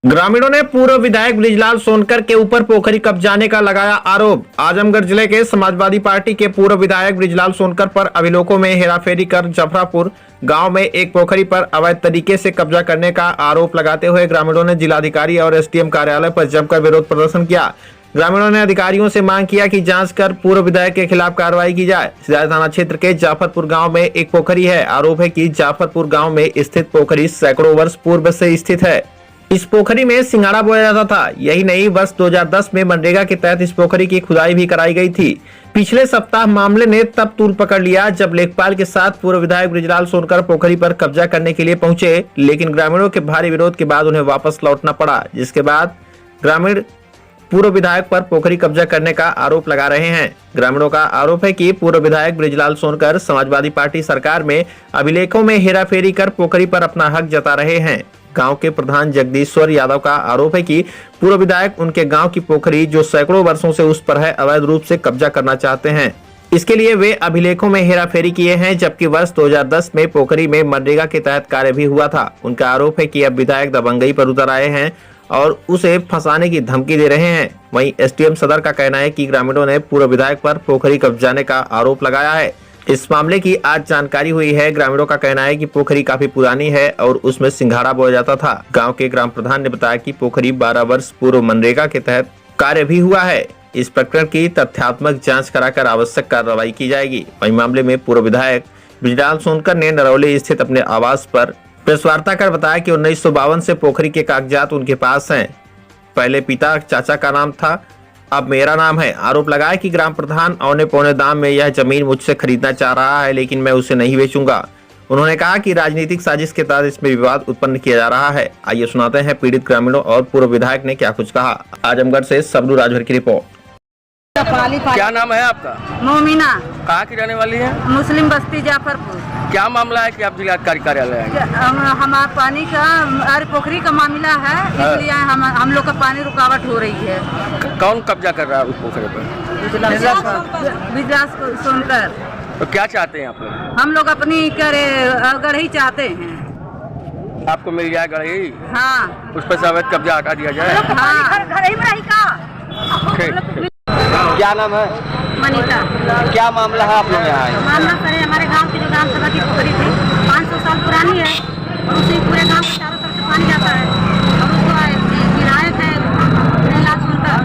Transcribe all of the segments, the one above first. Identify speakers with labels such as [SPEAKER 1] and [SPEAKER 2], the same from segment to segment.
[SPEAKER 1] ग्रामीणों ने पूर्व विधायक बृजलाल सोनकर के ऊपर पोखरी कब्जाने का लगाया आरोप। आजमगढ़ जिले के समाजवादी पार्टी के पूर्व विधायक बृजलाल सोनकर पर अभिलोकों में हेराफेरी कर जफरापुर गांव में एक पोखरी पर अवैध तरीके से कब्जा करने का आरोप लगाते हुए ग्रामीणों ने जिलाधिकारी और एसडीएम कार्यालय पर जमकर विरोध प्रदर्शन किया। ग्रामीणों ने अधिकारियों से मांग किया कि जांच कर पूर्व विधायक के खिलाफ कार्रवाई की जाए। सिधार थाना क्षेत्र के जाफरपुर गांव में एक पोखरी है। आरोप है कि जाफरपुर गांव में स्थित पोखरी सैकड़ों वर्ष पूर्व से स्थित है। इस पोखरी में सिंघाड़ा बोया जाता था। यही नहीं, वर्ष 2010 में मनरेगा के तहत इस पोखरी की खुदाई भी कराई गई थी। पिछले सप्ताह मामले ने तब तूल पकड़ लिया जब लेखपाल के साथ पूर्व विधायक बृजलाल सोनकर पोखरी पर कब्जा करने के लिए पहुंचे, लेकिन ग्रामीणों के भारी विरोध के बाद उन्हें वापस लौटना पड़ा, जिसके बाद ग्रामीण पूर्व विधायक पर पोखरी कब्जा करने का आरोप लगा रहे हैं। ग्रामीणों का आरोप है कि पूर्व विधायक बृजलाल सोनकर समाजवादी पार्टी सरकार में अभिलेखों में हेराफेरी कर पोखरी पर अपना हक जता रहे हैं। गांव के प्रधान जगदीश्वर यादव का आरोप है कि पूर्व विधायक उनके गांव की पोखरी जो सैकड़ों वर्षों से उस पर है अवैध रूप से कब्जा करना चाहते हैं। इसके लिए वे अभिलेखों में हेराफेरी किए हैं, जबकि वर्ष 2010 में पोखरी में मनरेगा के तहत कार्य भी हुआ था। उनका आरोप है कि अब विधायक दबंगई पर उतर आए हैं और उसे फंसाने की धमकी दे रहे हैं। वहीं एसडीएम सदर का कहना है कि ग्रामीणों ने पूर्व विधायक पर पोखरी कब्जाने का आरोप लगाया है। इस मामले की आज जानकारी हुई है। ग्रामीणों का कहना है कि पोखरी काफी पुरानी है और उसमें सिंघाड़ा बोया जाता था। गांव के ग्राम प्रधान ने बताया कि पोखरी 12 वर्ष पूर्व मनरेगा के तहत कार्य भी हुआ है। इस प्रकरण की तथ्यात्मक जांच कराकर आवश्यक कार्रवाई की जाएगी। वहीं मामले में पूर्व विधायक बृजलाल सोनकर ने नरौली स्थित अपने आवास पर प्रेस वार्ता कर बताया कि 1952 से पोखरी के कागजात उनके पास हैं। पहले पिता चाचा का नाम था, अब मेरा नाम है। आरोप लगाया कि ग्राम प्रधान औने पौने दाम में यह जमीन मुझसे खरीदना चाह रहा है, लेकिन मैं उसे नहीं बेचूंगा। उन्होंने कहा कि राजनीतिक साजिश के तहत इसमें विवाद उत्पन्न किया जा रहा है। आइए सुनाते हैं पीड़ित ग्रामीणों और पूर्व विधायक ने क्या कुछ कहा। आजमगढ़ से सबलू राजभर की रिपोर्ट।
[SPEAKER 2] क्या नाम है आपका?
[SPEAKER 3] मोमिना।
[SPEAKER 2] कहाँ की रहने वाली है?
[SPEAKER 3] मुस्लिम बस्ती जाफरपुर।
[SPEAKER 2] क्या मामला है कि आप जिलाधिकारी कार्यालय आए?
[SPEAKER 3] हमारा पानी का अरे पोखरी का मामला है, इसलिए हम लोग का पानी रुकावट हो रही है।
[SPEAKER 2] कौन कब्जा कर रहा है उस पोखरी पर?
[SPEAKER 3] बृजलाल सोनकर।
[SPEAKER 2] तो क्या चाहते हैं आप लोग?
[SPEAKER 3] हम लोग अपनी गढ़ी चाहते हैं।
[SPEAKER 2] आपको मिल जाए गढ़ी?
[SPEAKER 3] हाँ।
[SPEAKER 2] उस पर से अवैध कब्जा हटा दिया जाए। ठीक। क्या नाम है?
[SPEAKER 3] मनीता।
[SPEAKER 2] क्या मामला है आप लोग यहाँ आए?
[SPEAKER 3] मामला सर हमारे गांव की जो ग्राम सभा की पोखरी थी 500 साल पुरानी है और उसी पूरे गांव के चारों तरफ से पानी जाता है और उसको विधायक है बृजलाल सोनकर,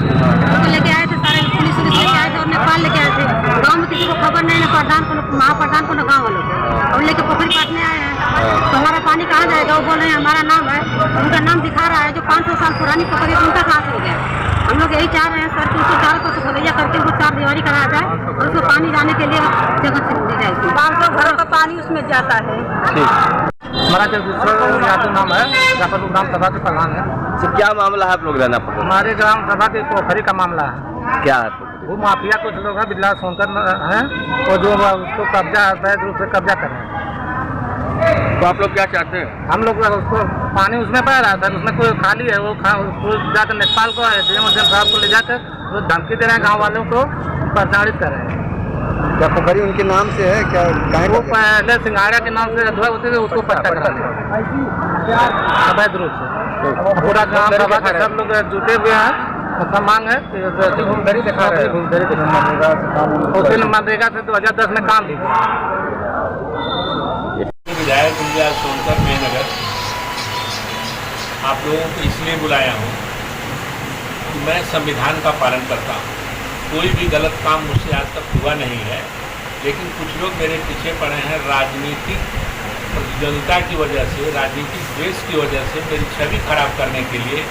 [SPEAKER 3] उसको लेके आए थे, सारे पुलिस लेके आए थे और नेपाल लेके आए थे। गाँव में किसी को खबर नहीं, न प्रधान को, महाप्रधान को, न गाँव वालों को, और लेके पोखरी काटने आए हैं। तो हमारा पानी कहाँ जाएगा? वो बोल रहे हैं हमारा नाम है, उनका नाम दिखा रहा है। जो 500 साल पुरानी पोखरी उनका कहाँ से हो गया? हम लोग यही चाह रहे हैं सर कि उसको चारों तरफ से खोदैया करके उसको चार दीवारी कराया जाए और उसको पानी जाने के लिए जगह दी जाएगी। 500 घरों का पानी उसमें जाता है।
[SPEAKER 4] हमारा जगदीश्वर यादव नाम है, जाफरपुर ग्राम सभा के प्रधान है।
[SPEAKER 2] तो क्या मामला है आप लोग रहना पड़ता?
[SPEAKER 4] हमारे ग्राम सभा के पोखरी का मामला है।
[SPEAKER 2] क्या है?
[SPEAKER 4] वो माफिया कुछ लोग हैं, बृजलाल सोनकर है, और जो उसको कब्जा अवैध रूप से कब्जा कर रहे हैं।
[SPEAKER 2] तो आप लोग क्या चाहते हैं?
[SPEAKER 4] हम लोग उसको पानी उसमें पा रहा था, उसमें कोई खाली है, वो जाकर नेपाल को एसडीएम साहब को ले जाकर वो धमकी दे रहे हैं, गाँव वालों को प्रताड़ित कर रहे हैं।
[SPEAKER 5] क्या पोखरी उनके नाम से है? क्या
[SPEAKER 4] वो पहले सिंघाड़ा के नाम से अधवा होते थे, उसको पट्टा करा अवैध रूप से। पूरा ग्राम सभा के सब लोग जुटे हुए हैं। उसका मांग है घूमधरी दिखा रहे हैं। उसी मनरेगा से 2010 में काम भी
[SPEAKER 6] विधायक बृजलाल सोनकर मेहनगर आप लोगों को इसलिए बुलाया हूँ कि मैं संविधान का पालन करता हूँ। कोई भी गलत काम मुझसे आज तक हुआ नहीं है, लेकिन कुछ लोग मेरे पीछे पड़े हैं। राजनीतिक प्रतिद्वंदिता की वजह से, राजनीतिक द्वेष की वजह से मेरी छवि खराब करने के लिए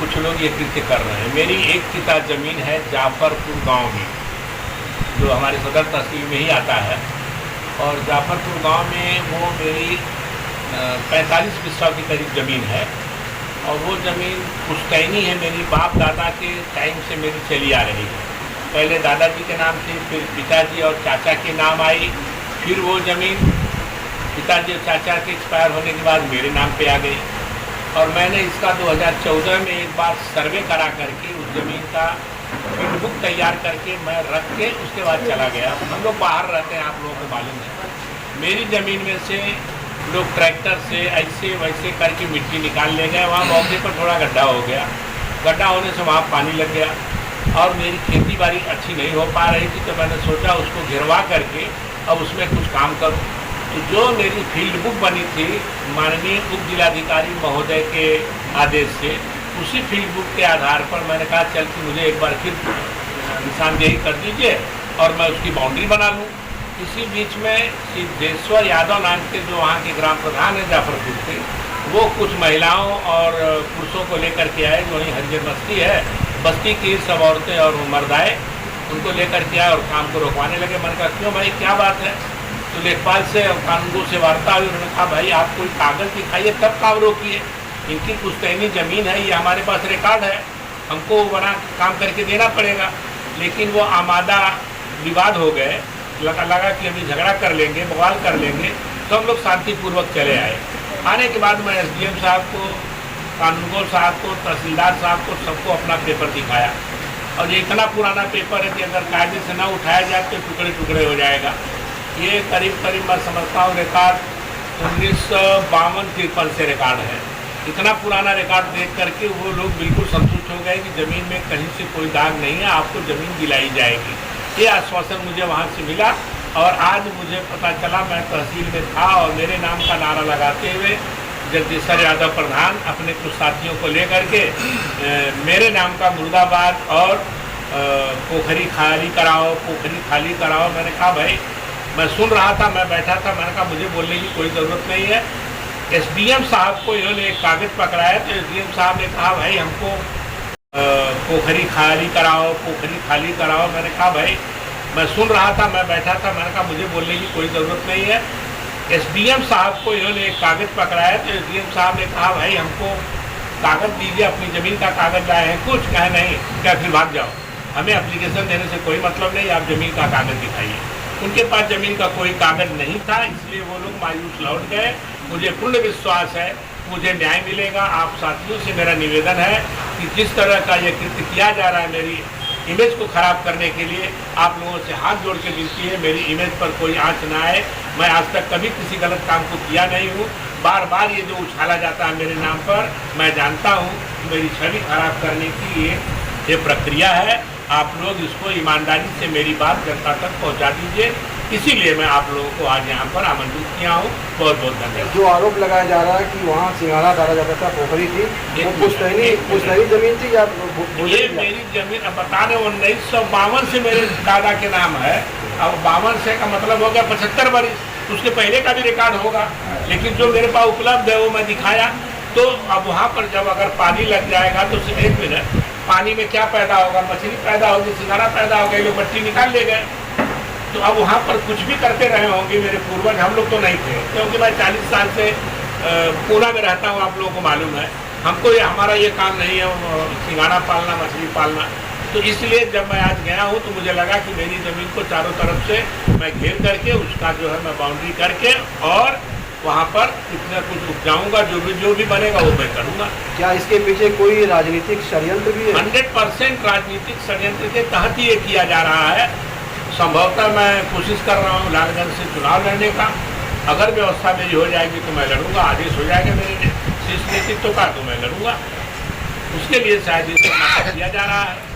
[SPEAKER 6] कुछ लोग ये कृत्य कर रहे हैं। मेरी एक किता ज़मीन है जाफरपुर गांव में, जो हमारे सदर तहसील में ही आता है, और जाफरपुर गांव में वो मेरी 45 बिस्सा की करीब ज़मीन है। और वो ज़मीन पुश्तैनी है, मेरी बाप दादा के टाइम से मेरी चली आ रही है। पहले दादाजी के नाम थी, फिर पिताजी और चाचा के नाम आई, फिर वो ज़मीन पिताजी और चाचा के एक्सपायर होने के बाद मेरे नाम पे आ गई। और मैंने इसका 2014 में एक बार सर्वे करा करके उस ज़मीन का फील्ड बुक तैयार करके मैं रख के उसके बाद चला गया। हम लोग बाहर रहते हैं, आप लोगों को मालूम है। मेरी ज़मीन में से लोग ट्रैक्टर से ऐसे वैसे करके मिट्टी निकाल ले गए। वहाँ मौके पर थोड़ा गड्ढा हो गया, गड्ढा होने से वहाँ पानी लग गया और मेरी खेती बाड़ी अच्छी नहीं हो पा रही थी। तो मैंने सोचा उसको घिरवा करके अब उसमें कुछ काम करूँ। तो जो मेरी फील्ड बुक बनी थी माननीय उप जिलाधिकारी महोदय के आदेश से, उसी फील्ड बुक के आधार पर मैंने कहा चल कि मुझे एक बार फिर निशानदेही कर दीजिए और मैं उसकी बाउंड्री बना लूँ। इसी बीच में सिद्धेश्वर यादव नाम के जो वहाँ के ग्राम प्रधान हैं जाफरपुर के, वो कुछ महिलाओं और पुरुषों को लेकर के आए जो वहीं हरिजन बस्ती है, बस्ती की सब औरतें और मर्द आए, उनको लेकर के आए और काम को रोकवाने लगे। मैंने कहा क्यों भाई क्या बात है? तो लेखपाल से और कानूनगो से वार्ता हुई। उन्होंने कहा भाई आप कोई कागज़ दिखाइए तब काम रोकिए, इनकी पुश्तैनी ज़मीन है, ये हमारे पास रिकॉर्ड है, हमको बना काम करके देना पड़ेगा। लेकिन वो आमादा विवाद हो गए, लगा कि अभी झगड़ा कर लेंगे, बवाल कर लेंगे। तो हम लोग शांतिपूर्वक चले आए। आने के बाद मैं SDM साहब को, कानूनगो साहब को, तहसीलदार साहब को, सबको अपना पेपर दिखाया। और ये इतना पुराना पेपर है कि अगर कायदे से ना उठाया जाए तो टुकड़े टुकड़े हो जाएगा। ये करीब करीब मैं समझता हूँ रिकॉर्ड 1952-53 से रिकॉर्ड है। इतना पुराना रिकॉर्ड देख करके वो लोग बिल्कुल संतुष्ट हो गए कि ज़मीन में कहीं से कोई दाग नहीं है, आपको ज़मीन दिलाई जाएगी। ये आश्वासन मुझे वहाँ से मिला। और आज मुझे पता चला, मैं तहसील में था और मेरे नाम का नारा लगाते हुए जगदीश्वर यादव प्रधान अपने कुछ साथियों को लेकर के मेरे नाम का मुर्दाबाद और पोखरी खाली कराओ, पोखरी खाली कराओ। मैंने कहा भाई मैं सुन रहा था, मैं बैठा था, मैंने कहा मुझे बोलने की कोई ज़रूरत नहीं है। SDM साहब को इन्होंने एक कागज़ पकड़ाया तो SDM साहब ने कहा भाई हमको पोखरी खाली कराओ, पोखरी खाली कराओ। मैंने कहा भाई मैं सुन रहा था, मैं बैठा था, मैंने कहा मुझे बोलने की कोई ज़रूरत नहीं है। SDM साहब को इन्होंने एक कागज़ पकड़ाया तो SDM साहब ने कहा भाई हमको कागज़ दीजिए, अपनी ज़मीन का कागज़ लाए हैं कुछ? कहे नहीं, क्या फिर भाग जाओ, हमें एप्लीकेशन देने से कोई मतलब नहीं, आप ज़मीन का कागज़ दिखाइए। उनके पास ज़मीन का कोई कागज़ नहीं था, इसलिए वो लोग मायूस लौट गए। मुझे पूर्ण विश्वास है मुझे न्याय मिलेगा। आप साथियों से मेरा निवेदन है कि जिस तरह का ये कृत्य किया जा रहा है मेरी इमेज को ख़राब करने के लिए, आप लोगों से हाथ जोड़ के विनती है मेरी इमेज पर कोई आँच ना आए। मैं आज तक कभी किसी गलत काम को किया नहीं हूँ। बार बार ये जो उछाला जाता है मेरे नाम पर, मैं जानता हूँ कि मेरी छवि खराब करने की ये प्रक्रिया है। आप लोग इसको ईमानदारी से मेरी बात जनता तक पहुँचा दीजिए। इसीलिए मैं आप लोगों को आज यहाँ पर आमंत्रित किया हूँ। बहुत बहुत धन्यवाद।
[SPEAKER 5] जो आरोप लगाया जा रहा है कि वहाँ सिंघाड़ा डाला जाता था, पोखरी थी, वो पुश्तैनी जमीन थी या
[SPEAKER 6] ये मेरी जमीन अब बता रहे 1952 से मेरे दादा के नाम है। अब 52 से का मतलब हो गया 75 वर्ष, उसके पहले का भी रिकॉर्ड होगा। लेकिन जो मेरे पास उपलब्ध है वो मैं दिखाया। तो अब वहाँ पर जब अगर पानी लग जाएगा तो सिर्फ 1 मिनट, पानी में क्या पैदा होगा? मछली पैदा होगी, सिंघाड़ा पैदा हो गई, लोग मट्टी निकाल ले गए। तो अब वहाँ पर कुछ भी करते रहे होंगे मेरे पूर्वज, हम लोग तो नहीं थे, क्योंकि मैं 40 साल से पूना में रहता हूँ, आप लोगों को मालूम है। हमको हमारा ये काम नहीं है सिंघाड़ा पालना, मछली पालना। तो इसलिए जब मैं आज गया हूँ तो मुझे लगा कि मेरी ज़मीन को चारों तरफ से मैं घेर करके उसका जो है मैं बाउंड्री करके और वहाँ पर इतना कुछ उपजाऊँगा, जो भी बनेगा वो मैं करूँगा।
[SPEAKER 5] क्या इसके पीछे कोई राजनीतिक षड्यंत्र भी है?
[SPEAKER 6] 100% राजनीतिक षड्यंत्र के तहत ही ये किया जा रहा है। संभवतः मैं कोशिश कर रहा हूँ लालगंज से चुनाव लड़ने का। अगर व्यवस्था मेरी हो जाएगी तो मैं लड़ूंगा, आदेश हो जाएगा मेरे शीर्ष नेतृत्व का तो मैं लड़ूंगा। उसके लिए शायद ये सब किया जा रहा है।